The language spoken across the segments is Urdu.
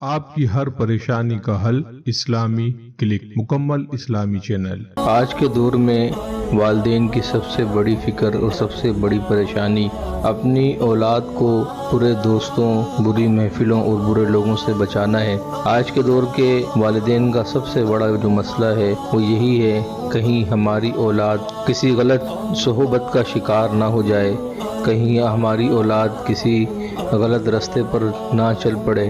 آپ کی ہر پریشانی کا حل اسلامی کلک، مکمل اسلامی چینل۔ آج کے دور میں والدین کی سب سے بڑی فکر اور سب سے بڑی پریشانی اپنی اولاد کو برے دوستوں، بری محفلوں اور برے لوگوں سے بچانا ہے۔ آج کے دور کے والدین کا سب سے بڑا جو مسئلہ ہے وہ یہی ہے، کہیں ہماری اولاد کسی غلط صحبت کا شکار نہ ہو جائے، کہیں ہماری اولاد کسی غلط راستے پر نہ چل پڑے،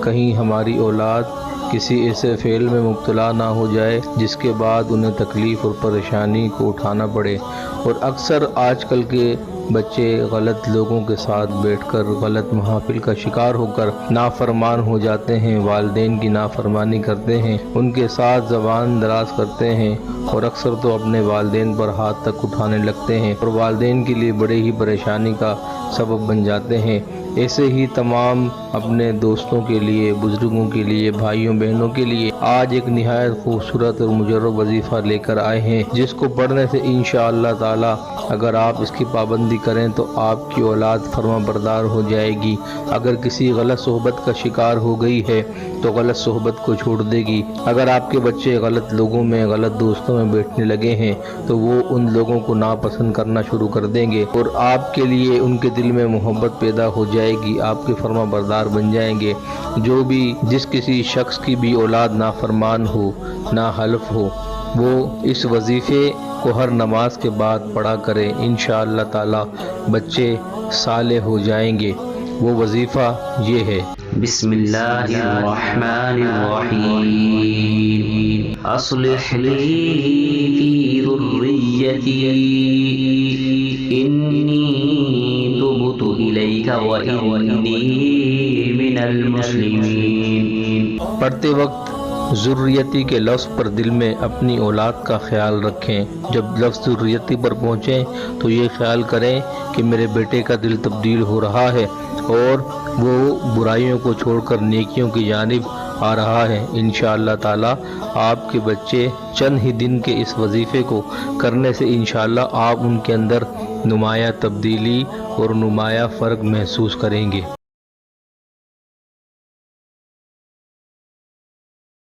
کہیں ہماری اولاد کسی ایسے فعل میں مبتلا نہ ہو جائے جس کے بعد انہیں تکلیف اور پریشانی کو اٹھانا پڑے۔ اور اکثر آج کل کے بچے غلط لوگوں کے ساتھ بیٹھ کر غلط محافل کا شکار ہو کر نافرمان ہو جاتے ہیں، والدین کی نافرمانی کرتے ہیں، ان کے ساتھ زبان دراز کرتے ہیں اور اکثر تو اپنے والدین پر ہاتھ تک اٹھانے لگتے ہیں اور والدین کے لیے بڑے ہی پریشانی کا سبب بن جاتے ہیں۔ ایسے ہی تمام اپنے دوستوں کے لیے، بزرگوں کے لیے، بھائیوں بہنوں کے لیے آج ایک نہایت خوبصورت اور مجرب وظیفہ لے کر آئے ہیں، جس کو پڑھنے سے انشاءاللہ تعالی اگر آپ اس کی پابندی کریں تو آپ کی اولاد فرما بردار ہو جائے گی۔ اگر کسی غلط صحبت کا شکار ہو گئی ہے تو غلط صحبت کو چھوڑ دے گی۔ اگر آپ کے بچے غلط لوگوں میں، غلط دوستوں میں بیٹھنے لگے ہیں تو وہ ان لوگوں کو ناپسند کرنا شروع کر دیں گے اور آپ کے لیے ان کے دل میں محبت پیدا ہو جائے گی، آپ کے فرما بردار بن جائیں گے۔ جو بھی جس کسی شخص کی بھی اولاد نافرمان ہو، ناحلف ہو، وہ اس وظیفے کو ہر نماز کے بعد پڑھا کرے، انشاءاللہ تعالی بچے صالح ہو جائیں گے۔ وہ وظیفہ یہ ہے: بسم اللہ الرحمن الرحیم، اصلح لی فی ذریتی انی تبت الیک وانی من المسلمین۔ پڑھتے وقت ذریتی کے لفظ پر دل میں اپنی اولاد کا خیال رکھیں۔ جب لفظ ذریتی پر پہنچیں تو یہ خیال کریں کہ میرے بیٹے کا دل تبدیل ہو رہا ہے اور وہ برائیوں کو چھوڑ کر نیکیوں کی جانب آ رہا ہے۔ انشاءاللہ تعالی آپ کے بچے چند ہی دن کے اس وظیفے کو کرنے سے انشاءاللہ آپ ان کے اندر نمایاں تبدیلی اور نمایاں فرق محسوس کریں گے۔